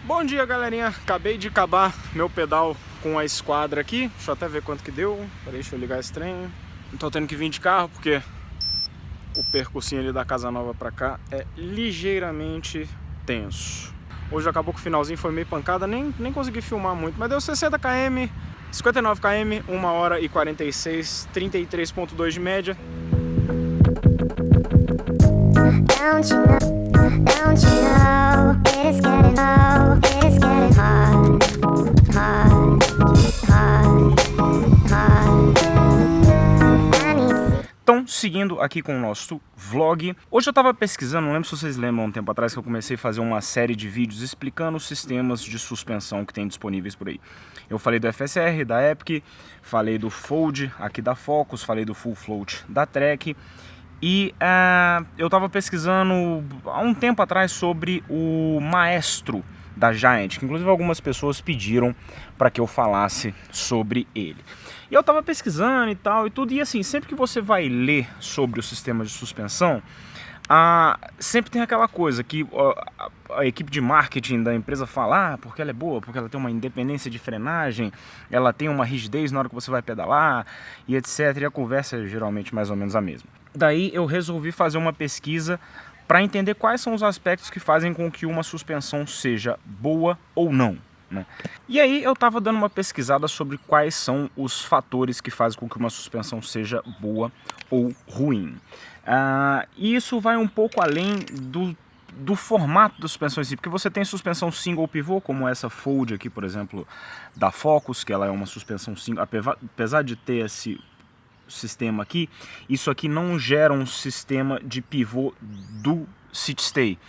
Bom dia, galerinha, acabei de acabar meu pedal com a esquadra aqui. Deixa eu até ver quanto que deu. Peraí, deixa eu ligar esse trem. Tô tendo que vir de carro porque o percursinho ali da Casa Nova pra cá é ligeiramente tenso. Hoje acabou que o finalzinho foi meio pancada, nem consegui filmar muito, mas deu 60 km, 59 km, 1 hora e 46, 33.2 de média. Don't you know, it's getting low, it's getting hard, hard, hard, hard. Então, seguindo aqui com o nosso vlog, hoje eu tava pesquisando, não lembro se vocês lembram um tempo atrás que eu comecei a fazer uma série de vídeos explicando os sistemas de suspensão que tem disponíveis por aí. Eu falei do FSR, da Epic, falei do Fold aqui da Focus, falei do Full Float da Trek. E eu estava pesquisando há um tempo atrás sobre o Maestro da Giant, que inclusive algumas pessoas pediram para que eu falasse sobre ele. E eu estava pesquisando e tal e tudo, e assim, sempre que você vai ler sobre o sistema de suspensão, sempre tem aquela coisa que a equipe de marketing da empresa fala, porque ela é boa, porque ela tem uma independência de frenagem, ela tem uma rigidez na hora que você vai pedalar e etc. E a conversa é geralmente mais ou menos a mesma. Daí eu resolvi fazer uma pesquisa para entender quais são os aspectos que fazem com que uma suspensão seja boa ou não, né? E aí eu estava dando uma pesquisada sobre quais são os fatores que fazem com que uma suspensão seja boa ou ruim. E isso vai um pouco além do formato da suspensão em si, porque você tem suspensão single pivô, como essa Fold aqui, por exemplo, da Focus, que ela é uma suspensão single, apesar de ter esse sistema aqui, isso aqui não gera um sistema de pivô do sit stay.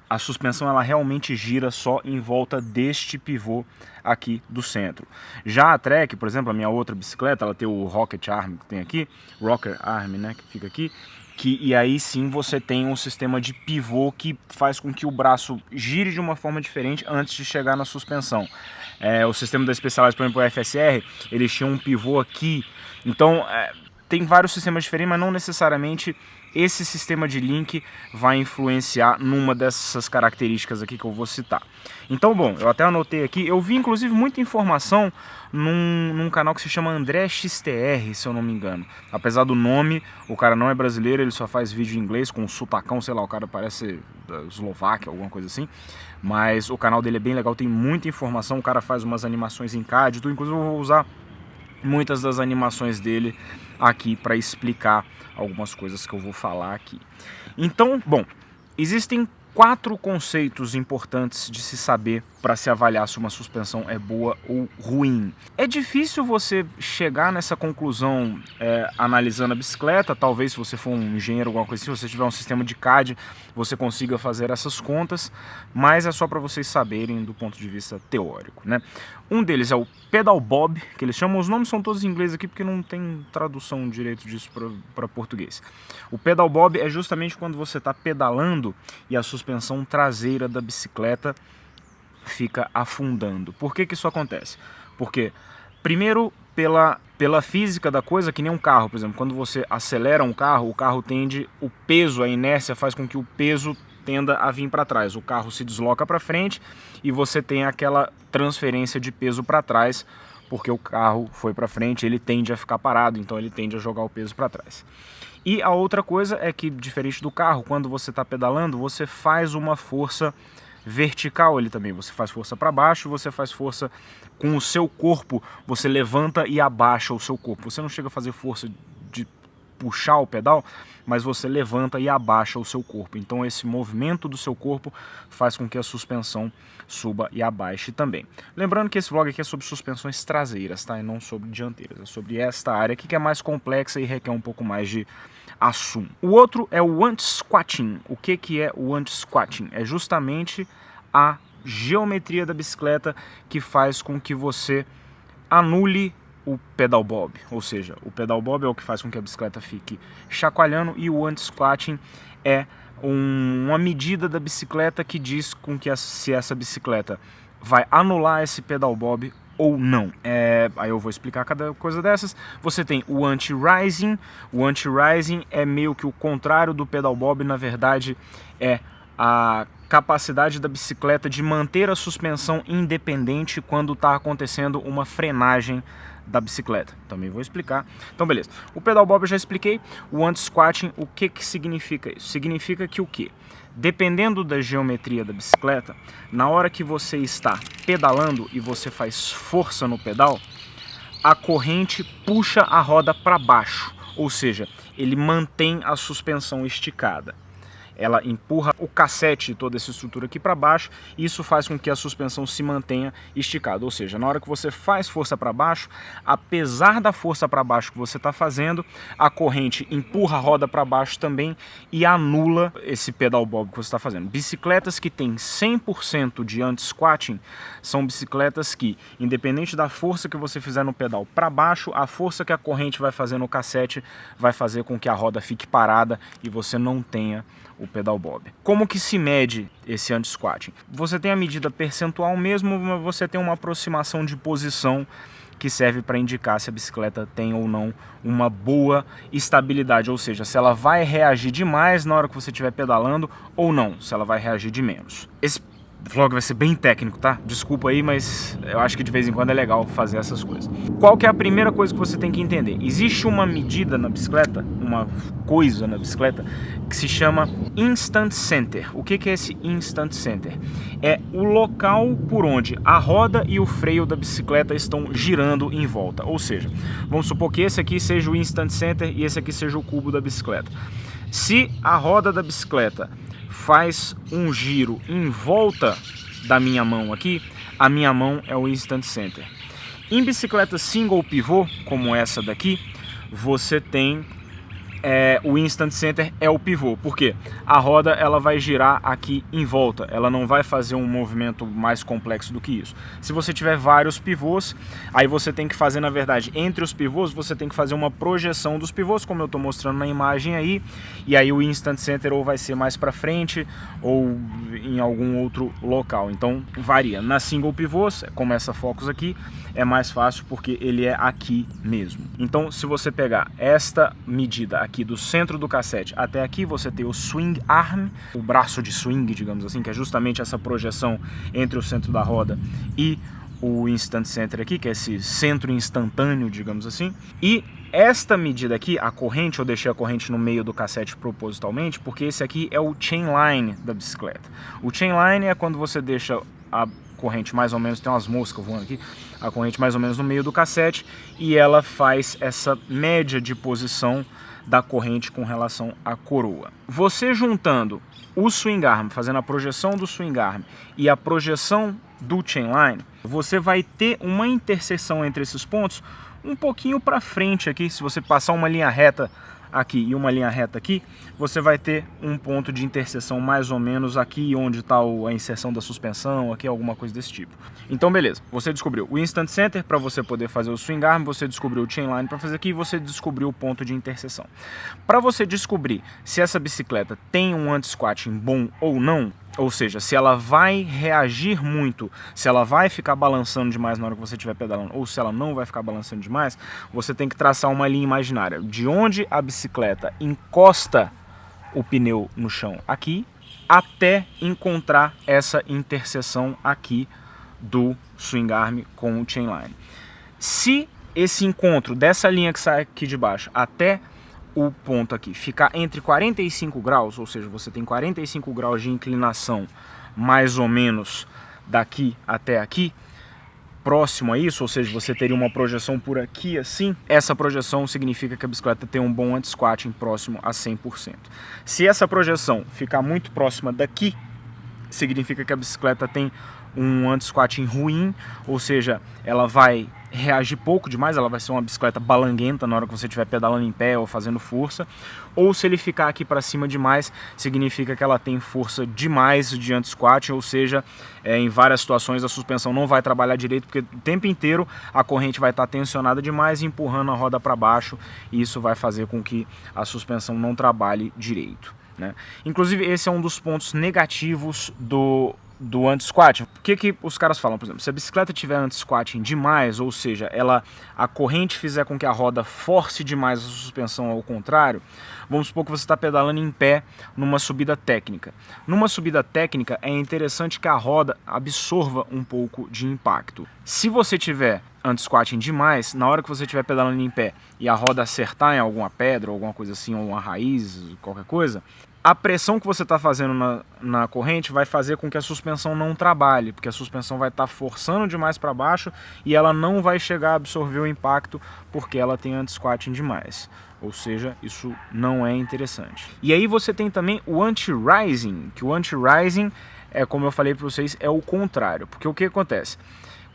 A suspensão ela realmente gira só em volta deste pivô aqui do centro. Já a Trek, por exemplo, a minha outra bicicleta, ela tem o Rocket Arm que tem aqui, Rocker Arm, né, que fica aqui, e aí sim você tem um sistema de pivô que faz com que o braço gire de uma forma diferente antes de chegar na suspensão. O sistema da Specialized, por exemplo, o FSR, eles tinham um pivô aqui, então tem vários sistemas diferentes, mas não necessariamente esse sistema de link vai influenciar numa dessas características aqui que eu vou citar. Então, bom, eu até anotei aqui, eu vi inclusive muita informação num canal que se chama André XTR, se eu não me engano. Apesar do nome, o cara não é brasileiro, ele só faz vídeo em inglês com um sotacão, sei lá, o cara parece da Eslováquia, alguma coisa assim. Mas o canal dele é bem legal, tem muita informação, o cara faz umas animações em CAD, inclusive eu vou usar muitas das animações dele aqui para explicar algumas coisas que eu vou falar aqui. Então, bom, existem 4 conceitos importantes de se saber para se avaliar se uma suspensão é boa ou ruim. É difícil você chegar nessa conclusão analisando a bicicleta. Talvez se você for um engenheiro ou alguma coisa assim, se você tiver um sistema de CAD, você consiga fazer essas contas, mas é só para vocês saberem do ponto de vista teórico, né? Um deles é o pedal bob, que eles chamam, os nomes são todos em inglês aqui porque não tem tradução direito disso para português. O pedal bob é justamente quando você está pedalando e a suspensão traseira da bicicleta fica afundando. Por que isso acontece? Porque, primeiro, pela física da coisa, que nem um carro, por exemplo, quando você acelera um carro, o carro tende, o peso, a inércia faz com que o peso tenda a vir para trás. O carro se desloca para frente e você tem aquela transferência de peso para trás, porque o carro foi para frente, ele tende a ficar parado, então ele tende a jogar o peso para trás. E a outra coisa é que, diferente do carro, quando você está pedalando, você faz uma força vertical ali também. Você faz força para baixo, você faz força com o seu corpo, você levanta e abaixa o seu corpo. Você não chega a fazer força de puxar o pedal, mas você levanta e abaixa o seu corpo. Então esse movimento do seu corpo faz com que a suspensão suba e abaixe também. Lembrando que esse vlog aqui é sobre suspensões traseiras, tá? E não sobre dianteiras. É sobre esta área aqui que é mais complexa e requer um pouco mais de assunto. O outro é o anti-squatting. O que é o anti-squatting? É justamente a geometria da bicicleta que faz com que você anule o pedal bob, ou seja, o pedal bob é o que faz com que a bicicleta fique chacoalhando e o anti-squatting é uma medida da bicicleta que diz com que se essa bicicleta vai anular esse pedal bob ou não. Aí eu vou explicar cada coisa dessas. Você tem o anti-rising. O anti-rising é meio que o contrário do pedal bob, na verdade é a capacidade da bicicleta de manter a suspensão independente quando está acontecendo uma frenagem da bicicleta. Também vou explicar. Então, beleza. O pedal bob eu já expliquei. O anti-squatting, o que significa isso? Significa que o quê? Dependendo da geometria da bicicleta, na hora que você está pedalando e você faz força no pedal, a corrente puxa a roda para baixo, ou seja, ele mantém a suspensão esticada. Ela empurra o cassete, toda essa estrutura aqui para baixo, e isso faz com que a suspensão se mantenha esticada. Ou seja, na hora que você faz força para baixo, apesar da força para baixo que você está fazendo, a corrente empurra a roda para baixo também e anula esse pedal bob que você está fazendo. Bicicletas que têm 100% de anti-squatting são bicicletas que, independente da força que você fizer no pedal para baixo, a força que a corrente vai fazer no cassete vai fazer com que a roda fique parada e você não tenha o pedal bob. Como que se mede esse anti-squatting? Você tem a medida percentual mesmo, mas você tem uma aproximação de posição que serve para indicar se a bicicleta tem ou não uma boa estabilidade, ou seja, se ela vai reagir demais na hora que você estiver pedalando ou não, se ela vai reagir de menos. Esse vlog vai ser bem técnico, tá? Desculpa aí, mas eu acho que de vez em quando é legal fazer essas coisas. Qual que é a primeira coisa que você tem que entender? Existe uma medida na bicicleta, uma coisa na bicicleta, que se chama Instant Center. O que é esse Instant Center? É o local por onde a roda e o freio da bicicleta estão girando em volta. Ou seja, vamos supor que esse aqui seja o Instant Center e esse aqui seja o cubo da bicicleta. Se a roda da bicicleta faz um giro em volta da minha mão aqui, a minha mão é o Instant Center. Em bicicletas single pivô, como essa daqui, você tem o Instant Center é o pivô, porque a roda ela vai girar aqui em volta, ela não vai fazer um movimento mais complexo do que isso. Se você tiver vários pivôs, aí você tem que fazer, na verdade, entre os pivôs, você tem que fazer uma projeção dos pivôs, como eu estou mostrando na imagem aí, e aí o Instant Center ou vai ser mais para frente ou em algum outro local, então varia. Na single pivôs, como essa Focus aqui, é mais fácil porque ele é aqui mesmo. Então, se você pegar esta medida aqui do centro do cassete até aqui, você tem o swing arm, o braço de swing, digamos assim, que é justamente essa projeção entre o centro da roda e o instant center aqui, que é esse centro instantâneo, digamos assim. E esta medida aqui, a corrente, eu deixei a corrente no meio do cassete propositalmente, porque esse aqui é o chainline da bicicleta. O chainline é quando você deixa a corrente mais ou menos, tem umas moscas voando aqui, a corrente mais ou menos no meio do cassete, e ela faz essa média de posição da corrente com relação à coroa. Você juntando o swing arm, fazendo a projeção do swing arm e a projeção do chainline, você vai ter uma interseção entre esses pontos um pouquinho para frente aqui. Se você passar uma linha reta aqui e uma linha reta aqui, você vai ter um ponto de interseção mais ou menos aqui onde está a inserção da suspensão, aqui alguma coisa desse tipo. Então beleza, você descobriu o Instant Center para você poder fazer o swing arm, você descobriu o chainline para fazer aqui e você descobriu o ponto de interseção. Para você descobrir se essa bicicleta tem um anti-squatting bom ou não, ou seja, se ela vai reagir muito, se ela vai ficar balançando demais na hora que você estiver pedalando, ou se ela não vai ficar balançando demais, você tem que traçar uma linha imaginária de onde a bicicleta encosta o pneu no chão aqui, até encontrar essa interseção aqui do swing arm com o chainline. Se esse encontro dessa linha que sai aqui de baixo até o ponto aqui ficar entre 45 graus, ou seja, você tem 45 graus de inclinação mais ou menos daqui até aqui, próximo a isso, ou seja, você teria uma projeção por aqui assim, essa projeção significa que a bicicleta tem um bom anti-squatting próximo a 100%. Se essa projeção ficar muito próxima daqui, significa que a bicicleta tem um anti-squatting ruim, ou seja, ela vai reagir pouco demais, ela vai ser uma bicicleta balanguenta na hora que você estiver pedalando em pé ou fazendo força, ou se ele ficar aqui para cima demais, significa que ela tem força demais de anti-squatting, ou seja, em várias situações a suspensão não vai trabalhar direito, porque o tempo inteiro a corrente vai estar tensionada demais, empurrando a roda para baixo, e isso vai fazer com que a suspensão não trabalhe direito, né? Inclusive esse é um dos pontos negativos do do anti-squatting. O que os caras falam? Por exemplo, se a bicicleta tiver anti-squatting demais, ou seja, a corrente fizer com que a roda force demais a suspensão ao contrário, vamos supor que você está pedalando em pé numa subida técnica. Numa subida técnica é interessante que a roda absorva um pouco de impacto. Se você tiver anti-squatting demais, na hora que você estiver pedalando em pé e a roda acertar em alguma pedra, alguma coisa assim, ou uma raiz, qualquer coisa, a pressão que você está fazendo na corrente vai fazer com que a suspensão não trabalhe, porque a suspensão vai estar forçando demais para baixo e ela não vai chegar a absorver o impacto porque ela tem anti-squatting demais. Ou seja, isso não é interessante. E aí você tem também o anti-rising, que o anti-rising, como eu falei para vocês, é o contrário. Porque o que acontece?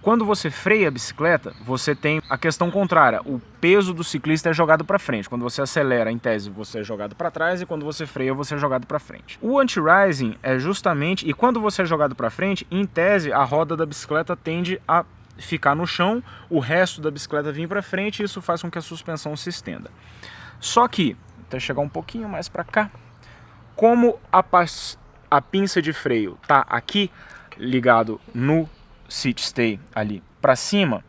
Quando você freia a bicicleta, você tem a questão contrária. O peso do ciclista é jogado para frente. Quando você acelera, em tese, você é jogado para trás, e quando você freia, você é jogado para frente. O anti-rising é justamente... E quando você é jogado para frente, em tese, a roda da bicicleta tende a ficar no chão, o resto da bicicleta vir para frente, e isso faz com que a suspensão se estenda. Só que, até chegar um pouquinho mais para cá, como a pinça de freio tá aqui, ligado no sit stay ali para cima,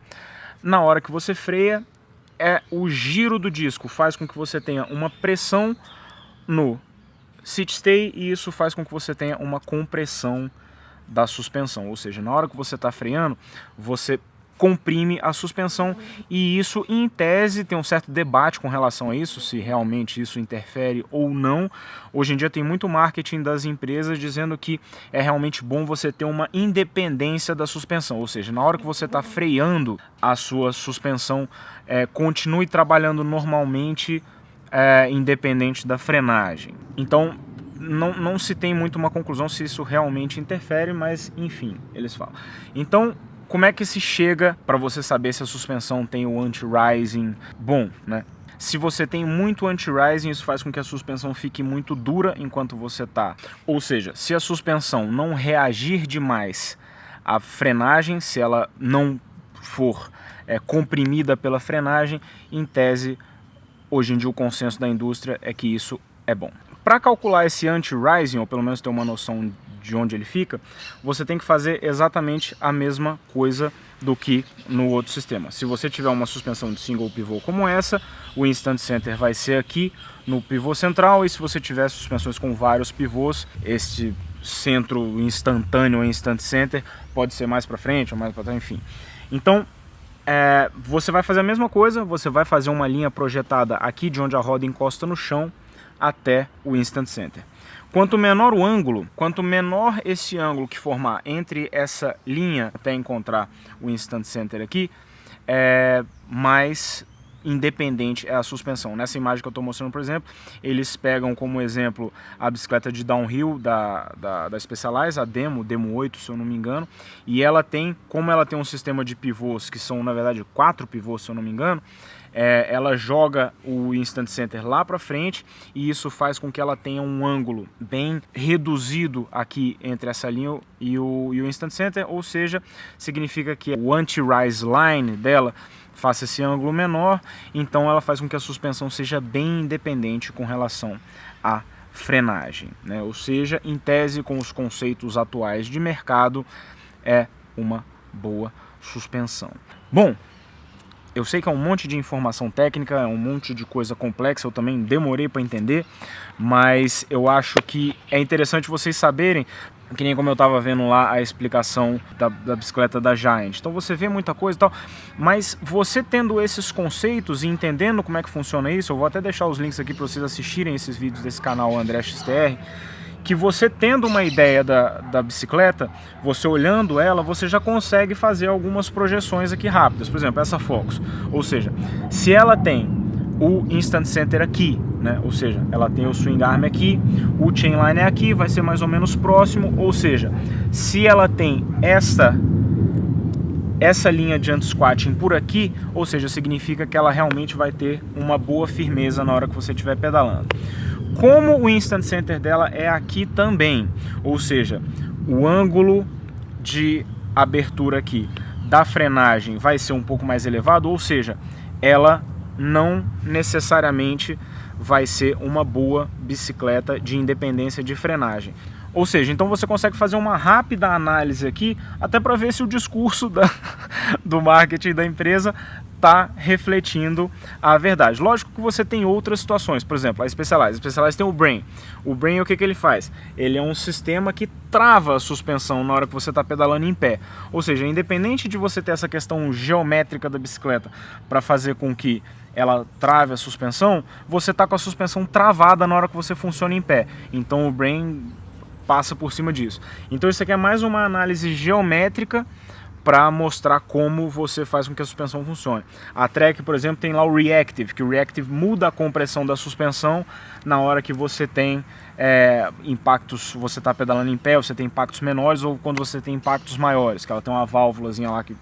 na hora que você freia, o giro do disco faz com que você tenha uma pressão no sit stay e isso faz com que você tenha uma compressão da suspensão, ou seja, na hora que você está freando, você comprime a suspensão e isso, em tese, tem um certo debate com relação a isso, se realmente isso interfere ou não. Hoje em dia tem muito marketing das empresas dizendo que é realmente bom você ter uma independência da suspensão, ou seja, na hora que você está freando, a sua suspensão continue trabalhando normalmente, independente da frenagem. Então, não se tem muito uma conclusão se isso realmente interfere, mas enfim, eles falam. Então, como é que se chega para você saber se a suspensão tem o anti-rising bom, né? Se você tem muito anti-rising, isso faz com que a suspensão fique muito dura enquanto você tá. Ou seja, se a suspensão não reagir demais à frenagem, se ela não for comprimida pela frenagem, em tese, hoje em dia o consenso da indústria é que isso é bom. Para calcular esse anti-rising, ou pelo menos ter uma noção de onde ele fica, você tem que fazer exatamente a mesma coisa do que no outro sistema. Se você tiver uma suspensão de single pivô como essa, o instant center vai ser aqui no pivô central, e se você tiver suspensões com vários pivôs, este centro instantâneo, instant center, pode ser mais para frente ou mais para trás, enfim. Então, você vai fazer a mesma coisa, você vai fazer uma linha projetada aqui de onde a roda encosta no chão até o instant center. Quanto menor o ângulo, quanto menor esse ângulo que formar entre essa linha até encontrar o instant center aqui, mais independente é a suspensão. Nessa imagem que eu estou mostrando, por exemplo, eles pegam como exemplo a bicicleta de downhill da Specialized, a Demo 8, se eu não me engano, e ela tem, como ela tem um sistema de pivôs, que são na verdade 4 pivôs, se eu não me engano, ela joga o instant center lá para frente e isso faz com que ela tenha um ângulo bem reduzido aqui entre essa linha e o instant center, ou seja, significa que o anti-rise line dela faça esse ângulo menor, então ela faz com que a suspensão seja bem independente com relação à frenagem, né? Ou seja, em tese, com os conceitos atuais de mercado, é uma boa suspensão. Bom, eu sei que é um monte de informação técnica, é um monte de coisa complexa, eu também demorei para entender, mas eu acho que é interessante vocês saberem, que nem como eu estava vendo lá a explicação da bicicleta da Giant. Então você vê muita coisa e tal, mas você tendo esses conceitos e entendendo como é que funciona isso, eu vou até deixar os links aqui para vocês assistirem esses vídeos desse canal André XTR, que você tendo uma ideia da bicicleta, você olhando ela, você já consegue fazer algumas projeções aqui rápidas. Por exemplo, essa Focus, ou seja, se ela tem o instant center aqui, né? Ou seja, ela tem o swing arm aqui, o chainline é aqui, vai ser mais ou menos próximo, ou seja, se ela tem essa linha de anti-squatting por aqui, ou seja, significa que ela realmente vai ter uma boa firmeza na hora que você estiver pedalando. Como o instant center dela é aqui também, ou seja, o ângulo de abertura aqui da frenagem vai ser um pouco mais elevado, ou seja, ela não necessariamente vai ser uma boa bicicleta de independência de frenagem. Ou seja, então você consegue fazer uma rápida análise aqui, até para ver se o discurso do marketing da empresa está refletindo a verdade. Lógico que você tem outras situações, por exemplo, a Specialized. A Specialized tem o Brain. O Brain, o que ele faz? Ele é um sistema que trava a suspensão na hora que você está pedalando em pé. Ou seja, independente de você ter essa questão geométrica da bicicleta para fazer com que ela trave a suspensão, você está com a suspensão travada na hora que você funciona em pé. Então o Brain passa por cima disso. Então isso aqui é mais uma análise geométrica para mostrar como você faz com que a suspensão funcione. A Trek, por exemplo, tem lá o Reactive, que o Reactive muda a compressão da suspensão na hora que você tem impactos, você está pedalando em pé, você tem impactos menores, ou quando você tem impactos maiores, que ela tem uma válvulazinha lá que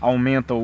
aumenta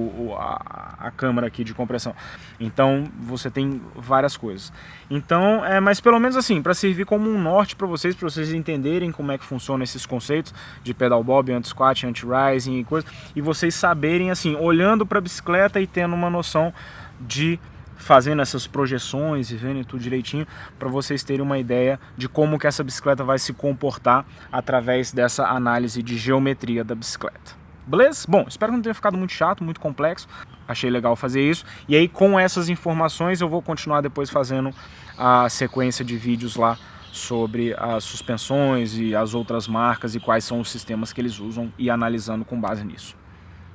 a câmara aqui de compressão. Então você tem várias coisas. Então, mas pelo menos assim, para servir como um norte para vocês entenderem como é que funcionam esses conceitos de pedal bob, anti-squat, anti-rising e coisa, e vocês saberem assim, olhando para a bicicleta e tendo uma noção de fazendo essas projeções e vendo tudo direitinho, para vocês terem uma ideia de como que essa bicicleta vai se comportar através dessa análise de geometria da bicicleta. Beleza? Bom, espero que não tenha ficado muito chato, muito complexo. Achei legal fazer isso. E aí, com essas informações, eu vou continuar depois fazendo a sequência de vídeos lá sobre as suspensões e as outras marcas e quais são os sistemas que eles usam e analisando com base nisso.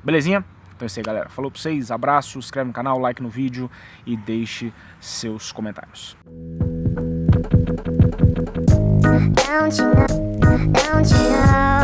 Belezinha? Então é isso aí, galera. Falou pra vocês, abraço, se inscreve no canal, like no vídeo e deixe seus comentários. Don't you know?